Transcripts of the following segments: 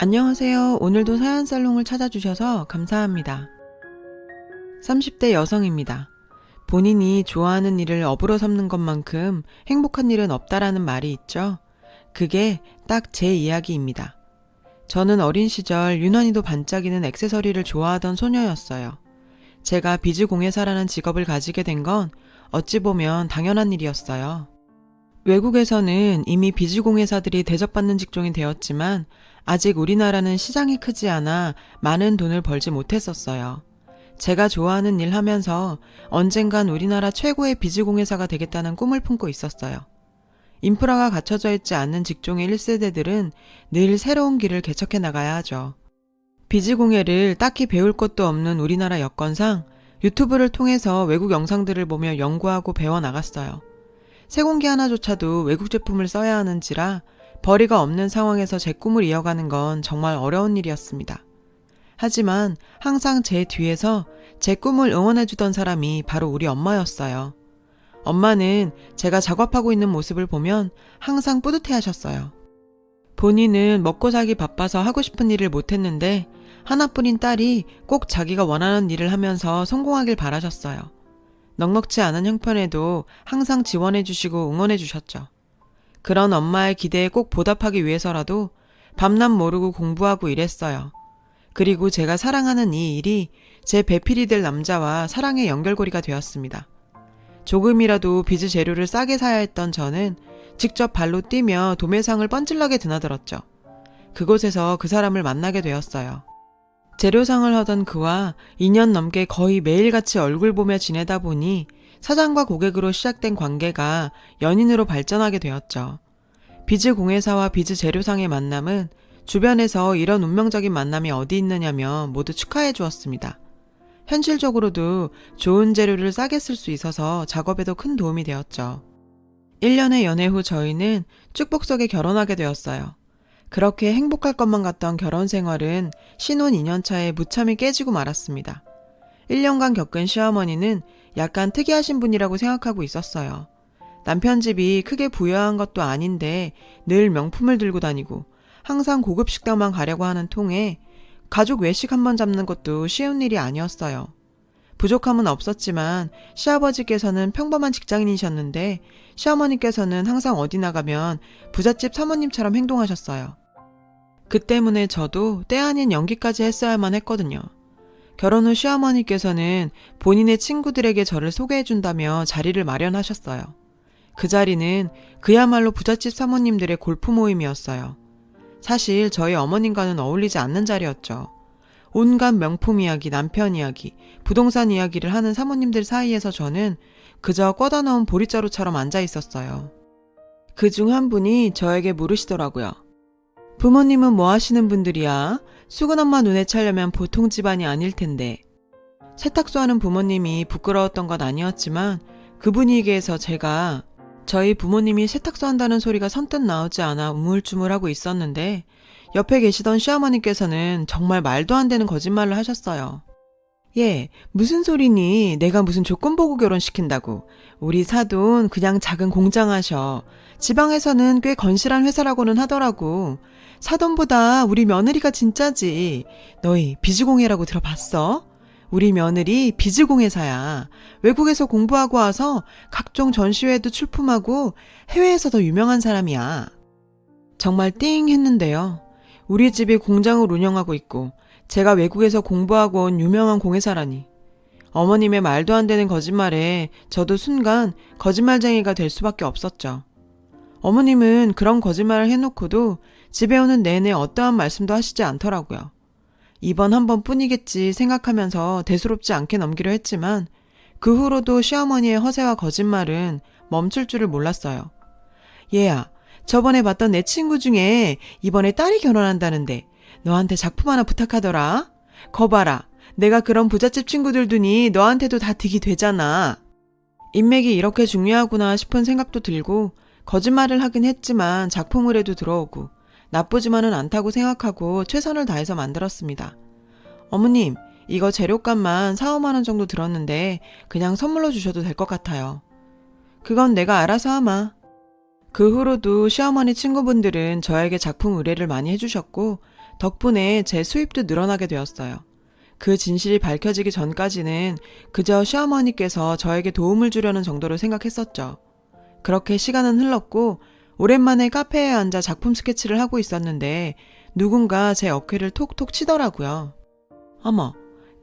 안녕하세요. 오늘도 사연살롱을 찾아주셔서 감사합니다. 30대 여성입니다. 본인이 좋아하는 일을 업으로 삼는 것만큼 행복한 일은 없다라는 말이 있죠. 그게 딱 제 이야기입니다. 저는 어린 시절 유난히도 반짝이는 액세서리를 좋아하던 소녀였어요. 제가 비즈공예사라는 직업을 가지게 된 건 어찌 보면 당연한 일이었어요. 외국에서는 이미 비즈공예사들이 대접받는 직종이 되었지만 아직 우리나라는 시장이 크지 않아 많은 돈을 벌지 못했었어요. 제가 좋아하는 일 하면서 언젠간 우리나라 최고의 비즈공예사가 되겠다는 꿈을 품고 있었어요. 인프라가 갖춰져 있지 않는 직종의 1세대들은 늘 새로운 길을 개척해 나가야 하죠. 비즈공예를 딱히 배울 것도 없는 우리나라 여건상 유튜브를 통해서 외국 영상들을 보며 연구하고 배워 나갔어요. 세공기 하나조차도 외국 제품을 써야 하는지라 벌이가 없는 상황에서 제 꿈을 이어가는 건 정말 어려운 일이었습니다. 하지만 항상 제 뒤에서 제 꿈을 응원해주던 사람이 바로 우리 엄마였어요. 엄마는 제가 작업하고 있는 모습을 보면 항상 뿌듯해 하셨어요. 본인은 먹고 살기 바빠서 하고 싶은 일을 못했는데 하나뿐인 딸이 꼭 자기가 원하는 일을 하면서 성공하길 바라셨어요. 넉넉지 않은 형편에도 항상 지원해 주시고 응원해 주셨죠. 그런 엄마의 기대에 꼭 보답하기 위해서라도 밤낮 모르고 공부하고 일했어요. 그리고 제가 사랑하는 이 일이 제 배필이 될 남자와 사랑의 연결고리가 되었습니다. 조금이라도 비즈 재료를 싸게 사야 했던 저는 직접 발로 뛰며 도매상을 뻔질나게 드나들었죠. 그곳에서 그 사람을 만나게 되었어요. 재료상을 하던 그와 2년 넘게 거의 매일같이 얼굴 보며 지내다 보니 사장과 고객으로 시작된 관계가 연인으로 발전하게 되었죠. 비즈 공예사와 비즈 재료상의 만남은 주변에서 이런 운명적인 만남이 어디 있느냐며 모두 축하해 주었습니다. 현실적으로도 좋은 재료를 싸게 쓸 수 있어서 작업에도 큰 도움이 되었죠. 1년의 연애 후 저희는 축복석에 결혼하게 되었어요. 그렇게 행복할 것만 같던 결혼 생활은 신혼 2년차에 무참히 깨지고 말았습니다. 1년간 겪은 시어머니는 약간 특이하신 분이라고 생각하고 있었어요. 남편 집이 크게 부유한 것도 아닌데 늘 명품을 들고 다니고 항상 고급 식당만 가려고 하는 통에 가족 외식 한번 잡는 것도 쉬운 일이 아니었어요. 부족함은 없었지만 시아버지께서는 평범한 직장인이셨는데 시어머니께서는 항상 어디 나가면 부잣집 사모님처럼 행동하셨어요. 그 때문에 저도 때 아닌 연기까지 했어야만 했거든요. 결혼 후 시어머니께서는 본인의 친구들에게 저를 소개해준다며 자리를 마련하셨어요. 그 자리는 그야말로 부잣집 사모님들의 골프 모임이었어요. 사실 저희 어머님과는 어울리지 않는 자리였죠. 온갖 명품 이야기, 남편 이야기, 부동산 이야기를 하는 사모님들 사이에서 저는 그저 꿔다 넣은 보릿자루처럼 앉아 있었어요. 그중 한 분이 저에게 물으시더라고요. 부모님은 뭐 하시는 분들이야? 수근 엄마 눈에 차려면 보통 집안이 아닐 텐데. 세탁소 하는 부모님이 부끄러웠던 건 아니었지만 그 분위기에서 제가 저희 부모님이 세탁소 한다는 소리가 선뜻 나오지 않아 우물쭈물하고 있었는데 옆에 계시던 시어머니께서는 정말 말도 안 되는 거짓말을 하셨어요. 예, 무슨 소리니? 내가 무슨 조건 보고 결혼시킨다고. 우리 사돈 그냥 작은 공장 하셔. 지방에서는 꽤 건실한 회사라고는 하더라고. 사돈보다 우리 며느리가 진짜지. 너희 비즈공예라고 들어봤어? 우리 며느리 비즈공예사야. 외국에서 공부하고 와서 각종 전시회에도 출품하고 해외에서 더 유명한 사람이야. 정말 띵 했는데요. 우리 집이 공장을 운영하고 있고 제가 외국에서 공부하고 온 유명한 공예사라니. 어머님의 말도 안 되는 거짓말에 저도 순간 거짓말쟁이가 될 수밖에 없었죠. 어머님은 그런 거짓말을 해놓고도 집에 오는 내내 어떠한 말씀도 하시지 않더라고요. 이번 한 번뿐이겠지 생각하면서 대수롭지 않게 넘기려 했지만 그 후로도 시어머니의 허세와 거짓말은 멈출 줄을 몰랐어요. 얘야, 저번에 봤던 내 친구 중에 이번에 딸이 결혼한다는데 너한테 작품 하나 부탁하더라. 거 봐라. 내가 그런 부잣집 친구들 두니 너한테도 다 득이 되잖아. 인맥이 이렇게 중요하구나 싶은 생각도 들고 거짓말을 하긴 했지만 작품을에도 들어오고 나쁘지만은 않다고 생각하고 최선을 다해서 만들었습니다. 어머님, 이거 재료값만 4, 5만 원 정도 들었는데 그냥 선물로 주셔도 될 것 같아요. 그건 내가 알아서 하마. 그 후로도 시어머니 친구분들은 저에게 작품 의뢰를 많이 해주셨고 덕분에 제 수입도 늘어나게 되었어요. 그 진실이 밝혀지기 전까지는 그저 시어머니께서 저에게 도움을 주려는 정도로 생각했었죠. 그렇게 시간은 흘렀고 오랜만에 카페에 앉아 작품 스케치를 하고 있었는데 누군가 제 어깨를 톡톡 치더라고요. 어머,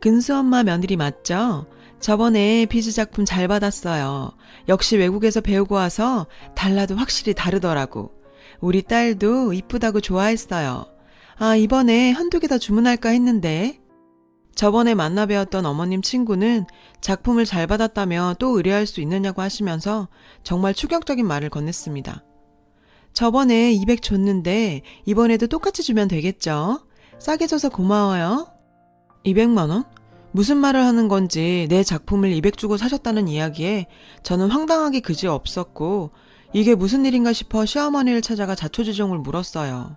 근수 엄마 며느리 맞죠? 저번에 비즈 작품 잘 받았어요. 역시 외국에서 배우고 와서 달라도 확실히 다르더라고. 우리 딸도 이쁘다고 좋아했어요. 아, 이번에 한두 개 더 주문할까 했는데. 저번에 만나 뵈었던 어머님 친구는 작품을 잘 받았다며 또 의뢰할 수 있느냐고 하시면서 정말 충격적인 말을 건넸습니다. 저번에 200 줬는데 이번에도 똑같이 주면 되겠죠? 싸게 줘서 고마워요. 200만 원? 무슨 말을 하는 건지 내 작품을 200 주고 사셨다는 이야기에 저는 황당하기 그지 없었고 이게 무슨 일인가 싶어 시어머니를 찾아가 자초지종을 물었어요.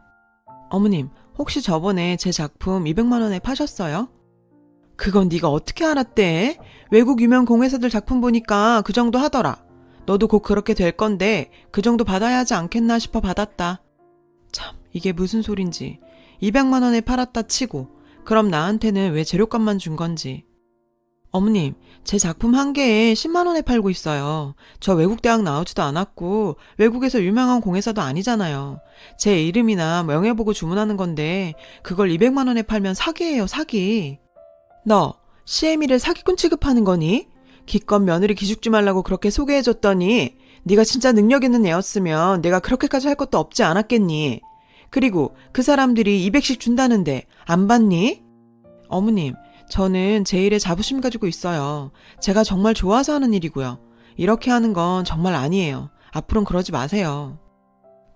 어머님, 혹시 저번에 제 작품 200만 원에 파셨어요? 그건 네가 어떻게 알았대? 외국 유명 공예사들 작품 보니까 그 정도 하더라. 너도 곧 그렇게 될 건데 그 정도 받아야 하지 않겠나 싶어 받았다. 참, 이게 무슨 소린지. 200만 원에 팔았다 치고 그럼 나한테는 왜 재료값만 준 건지. 어머님, 제 작품 한 개에 10만 원에 팔고 있어요. 저 외국 대학 나오지도 않았고 외국에서 유명한 공예사도 아니잖아요. 제 이름이나 명예 보고 주문하는 건데 그걸 200만 원에 팔면 사기예요, 사기. 너 CM이를 사기꾼 취급하는 거니? 기껏 며느리 기죽지 말라고 그렇게 소개해줬더니 네가 진짜 능력 있는 애였으면 내가 그렇게까지 할 것도 없지 않았겠니? 그리고 그 사람들이 200씩 준다는데 안 받니? 어머님, 저는 제 일에 자부심 가지고 있어요. 제가 정말 좋아서 하는 일이고요. 이렇게 하는 건 정말 아니에요. 앞으로는 그러지 마세요.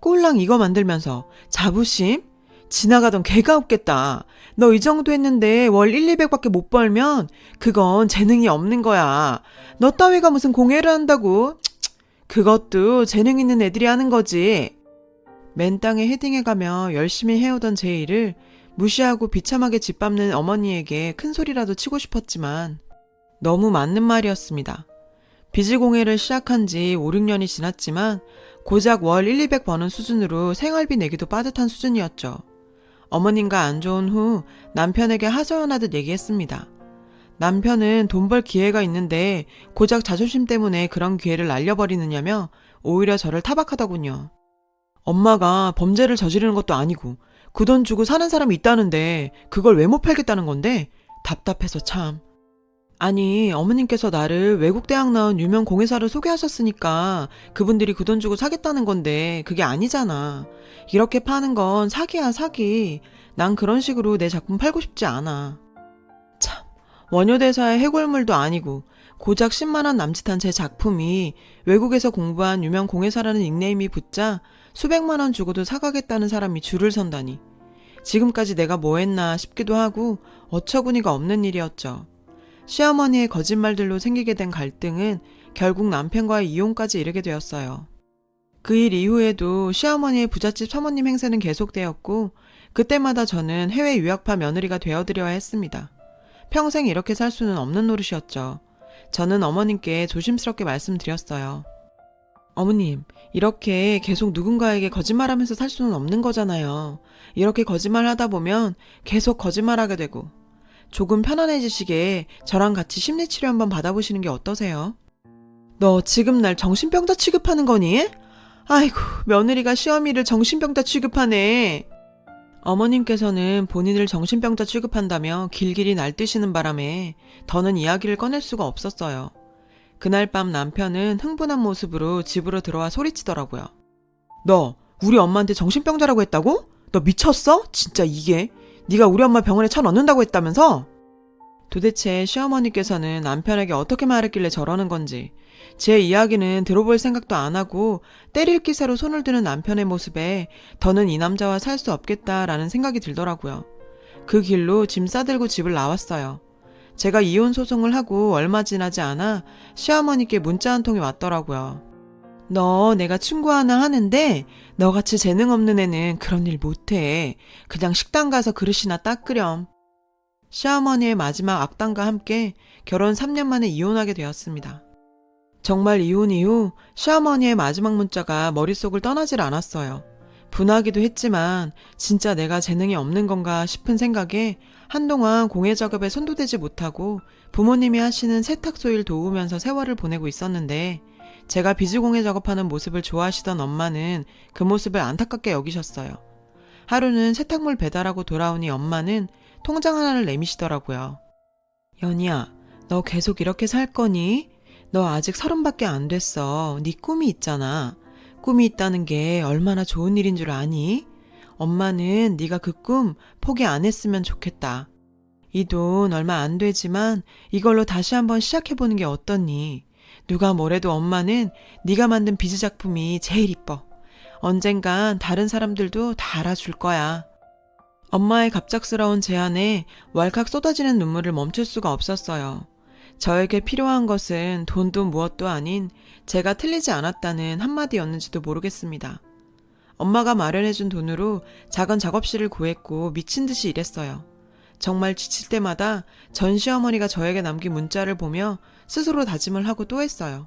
꼴랑 이거 만들면서 자부심? 지나가던 개가 없겠다. 너 이 정도 했는데 월 1, 200밖에 못 벌면 그건 재능이 없는 거야. 너 따위가 무슨 공예를 한다고? 그것도 재능 있는 애들이 하는 거지. 맨땅에 헤딩해가며 열심히 해오던 제 일을 무시하고 비참하게 짓밟는 어머니에게 큰 소리라도 치고 싶었지만 너무 맞는 말이었습니다. 비즈 공예를 시작한 지 5, 6년이 지났지만 고작 월 1, 200 버는 수준으로 생활비 내기도 빠듯한 수준이었죠. 어머님과 안 좋은 후 남편에게 하소연하듯 얘기했습니다. 남편은 돈 벌 기회가 있는데 고작 자존심 때문에 그런 기회를 날려버리느냐며 오히려 저를 타박하더군요. 엄마가 범죄를 저지르는 것도 아니고 그 돈 주고 사는 사람이 있다는데 그걸 왜 못 팔겠다는 건데 답답해서 참. 아니, 어머님께서 나를 외국 대학 나온 유명 공예사를 소개하셨으니까 그분들이 그 돈 주고 사겠다는 건데 그게 아니잖아. 이렇게 파는 건 사기야, 사기. 난 그런 식으로 내 작품 팔고 싶지 않아. 참, 원효대사의 해골물도 아니고 고작 10만 원 남짓한 제 작품이 외국에서 공부한 유명 공예사라는 닉네임이 붙자 수백만 원 주고도 사가겠다는 사람이 줄을 선다니. 지금까지 내가 뭐 했나 싶기도 하고 어처구니가 없는 일이었죠. 시어머니의 거짓말들로 생기게 된 갈등은 결국 남편과의 이혼까지 이르게 되었어요. 그 일 이후에도 시어머니의 부잣집 사모님 행세는 계속되었고 그때마다 저는 해외 유학파 며느리가 되어드려야 했습니다. 평생 이렇게 살 수는 없는 노릇이었죠. 저는 어머님께 조심스럽게 말씀드렸어요. 어머님, 이렇게 계속 누군가에게 거짓말하면서 살 수는 없는 거잖아요. 이렇게 거짓말하다 보면 계속 거짓말하게 되고 조금 편안해지시게 저랑 같이 심리치료 한번 받아보시는 게 어떠세요? 너 지금 날 정신병자 취급하는 거니? 아이고, 며느리가 시어미를 정신병자 취급하네. 어머님께서는 본인을 정신병자 취급한다며 길길이 날뛰시는 바람에 더는 이야기를 꺼낼 수가 없었어요. 그날 밤 남편은 흥분한 모습으로 집으로 들어와 소리치더라고요. 너 우리 엄마한테 정신병자라고 했다고? 너 미쳤어? 진짜 이게? 네가 우리 엄마 병원에 쳐넣는다고 했다면서? 도대체 시어머니께서는 남편에게 어떻게 말했길래 저러는 건지 제 이야기는 들어볼 생각도 안 하고 때릴 기세로 손을 드는 남편의 모습에 더는 이 남자와 살 수 없겠다라는 생각이 들더라고요. 그 길로 짐 싸들고 집을 나왔어요. 제가 이혼 소송을 하고 얼마 지나지 않아 시어머니께 문자 한 통이 왔더라고요. 너 내가 충고 하나 하는데 너같이 재능 없는 애는 그런 일 못해. 그냥 식당 가서 그릇이나 닦으렴. 시어머니의 마지막 악담과 함께 결혼 3년 만에 이혼하게 되었습니다. 정말 이혼 이후 시어머니의 마지막 문자가 머릿속을 떠나질 않았어요. 분하기도 했지만 진짜 내가 재능이 없는 건가 싶은 생각에 한동안 공예 작업에 손도 대지 못하고 부모님이 하시는 세탁소 일 도우면서 세월을 보내고 있었는데 제가 비즈공예 작업하는 모습을 좋아하시던 엄마는 그 모습을 안타깝게 여기셨어요. 하루는 세탁물 배달하고 돌아오니 엄마는 통장 하나를 내미시더라고요. 연희야, 너 계속 이렇게 살 거니? 너 아직 30밖에 안 됐어. 네 꿈이 있잖아. 꿈이 있다는 게 얼마나 좋은 일인 줄 아니? 엄마는 네가 그 꿈 포기 안 했으면 좋겠다. 이 돈 얼마 안 되지만 이걸로 다시 한번 시작해보는 게 어떻니? 누가 뭐래도 엄마는 네가 만든 비즈 작품이 제일 이뻐. 언젠간 다른 사람들도 다 알아줄 거야. 엄마의 갑작스러운 제안에 왈칵 쏟아지는 눈물을 멈출 수가 없었어요. 저에게 필요한 것은 돈도 무엇도 아닌 제가 틀리지 않았다는 한마디였는지도 모르겠습니다. 엄마가 마련해준 돈으로 작은 작업실을 구했고 미친 듯이 일했어요. 정말 지칠 때마다 전 시어머니가 저에게 남긴 문자를 보며 스스로 다짐을 하고 또 했어요.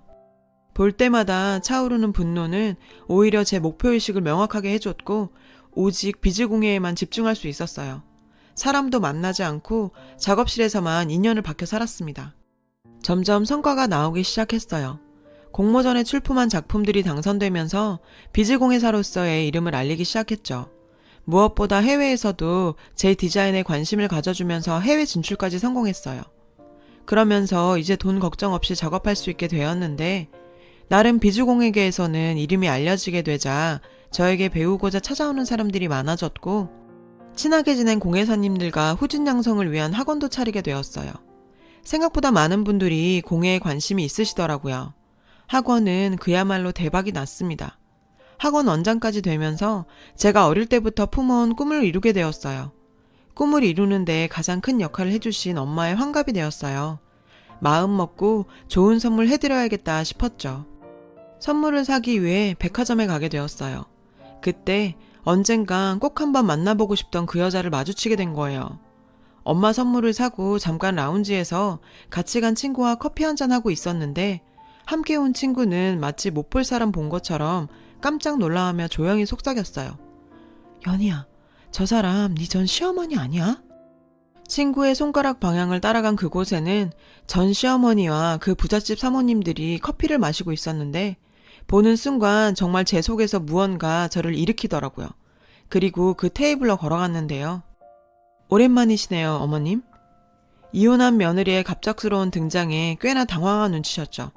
볼 때마다 차오르는 분노는 오히려 제 목표의식을 명확하게 해줬고 오직 비즈공예에만 집중할 수 있었어요. 사람도 만나지 않고 작업실에서만 인연을 박혀 살았습니다. 점점 성과가 나오기 시작했어요. 공모전에 출품한 작품들이 당선되면서 비즈공예사로서의 이름을 알리기 시작했죠. 무엇보다 해외에서도 제 디자인에 관심을 가져주면서 해외 진출까지 성공했어요. 그러면서 이제 돈 걱정 없이 작업할 수 있게 되었는데 나름 비즈공예계에서는 이름이 알려지게 되자 저에게 배우고자 찾아오는 사람들이 많아졌고 친하게 지낸 공예사님들과 후진양성을 위한 학원도 차리게 되었어요. 생각보다 많은 분들이 공예에 관심이 있으시더라고요. 학원은 그야말로 대박이 났습니다. 학원 원장까지 되면서 제가 어릴 때부터 품어온 꿈을 이루게 되었어요. 꿈을 이루는데 가장 큰 역할을 해주신 엄마의 환갑이 되었어요. 마음 먹고 좋은 선물 해드려야겠다 싶었죠. 선물을 사기 위해 백화점에 가게 되었어요. 그때 언젠간 꼭 한번 만나보고 싶던 그 여자를 마주치게 된 거예요. 엄마 선물을 사고 잠깐 라운지에서 같이 간 친구와 커피 한잔 하고 있었는데 함께 온 친구는 마치 못 볼 사람 본 것처럼 깜짝 놀라하며 조용히 속삭였어요. 연희야, 저 사람 네 전 시어머니 아니야? 친구의 손가락 방향을 따라간 그곳에는 전 시어머니와 그 부잣집 사모님들이 커피를 마시고 있었는데 보는 순간 정말 제 속에서 무언가 저를 일으키더라고요. 그리고 그 테이블로 걸어갔는데요. 오랜만이시네요, 어머님. 이혼한 며느리의 갑작스러운 등장에 꽤나 당황한 눈치셨죠.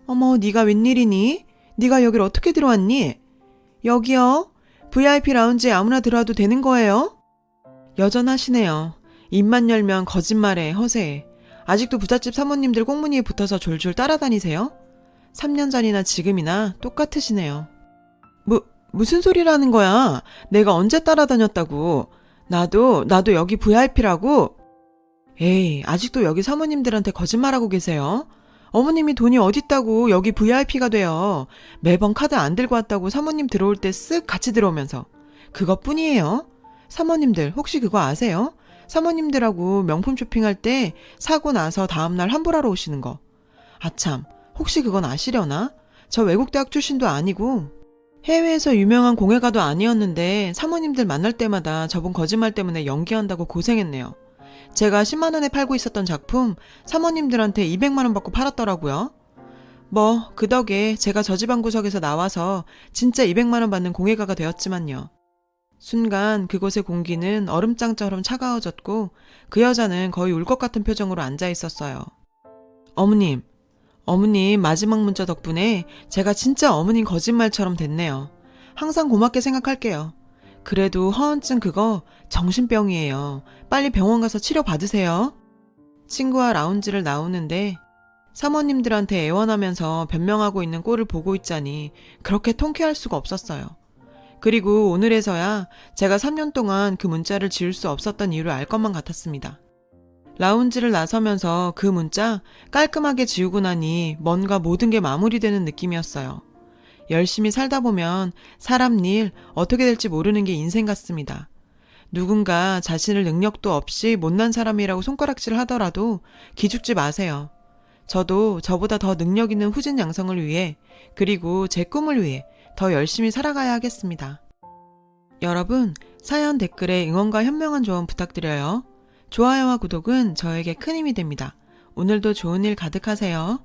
어머, 네가 웬일이니? 네가 여길 어떻게 들어왔니? 여기요? VIP 라운지에 아무나 들어와도 되는 거예요? 여전하시네요. 입만 열면 거짓말에 허세에. 아직도 부잣집 사모님들 꽁무니에 붙어서 졸졸 따라다니세요? 3년 전이나 지금이나 똑같으시네요. 무슨 소리라는 거야? 내가 언제 따라다녔다고? 나도 여기 VIP라고? 에이, 아직도 여기 사모님들한테 거짓말하고 계세요? 어머님이 돈이 어딨다고 여기 VIP가 돼요. 매번 카드 안 들고 왔다고 사모님 들어올 때 쓱 같이 들어오면서. 그것뿐이에요. 사모님들 혹시 그거 아세요? 사모님들하고 명품 쇼핑할 때 사고 나서 다음날 환불하러 오시는 거. 아참, 혹시 그건 아시려나? 저 외국 대학 출신도 아니고 해외에서 유명한 공예가도 아니었는데 사모님들 만날 때마다 저번 거짓말 때문에 연기한다고 고생했네요. 제가 10만 원에 팔고 있었던 작품 사모님들한테 200만 원 받고 팔았더라고요. 뭐 그 덕에 제가 저 집안 구석에서 나와서 진짜 200만 원 받는 공예가가 되었지만요. 순간 그곳의 공기는 얼음장처럼 차가워졌고 그 여자는 거의 울 것 같은 표정으로 앉아 있었어요. 어머님 마지막 문자 덕분에 제가 진짜 어머님 거짓말처럼 됐네요. 항상 고맙게 생각할게요. 그래도 허언증 그거 정신병이에요. 빨리 병원 가서 치료 받으세요. 친구와 라운지를 나오는데 사모님들한테 애원하면서 변명하고 있는 꼴을 보고 있자니 그렇게 통쾌할 수가 없었어요. 그리고 오늘에서야 제가 3년 동안 그 문자를 지울 수 없었던 이유를 알 것만 같았습니다. 라운지를 나서면서 그 문자 깔끔하게 지우고 나니 뭔가 모든 게 마무리되는 느낌이었어요. 열심히 살다 보면 사람 일 어떻게 될지 모르는 게 인생 같습니다. 누군가 자신을 능력도 없이 못난 사람이라고 손가락질 하더라도 기죽지 마세요. 저도 저보다 더 능력 있는 후진 양성을 위해 그리고 제 꿈을 위해 더 열심히 살아가야 하겠습니다. 여러분, 사연 댓글에 응원과 현명한 조언 부탁드려요. 좋아요와 구독은 저에게 큰 힘이 됩니다. 오늘도 좋은 일 가득하세요.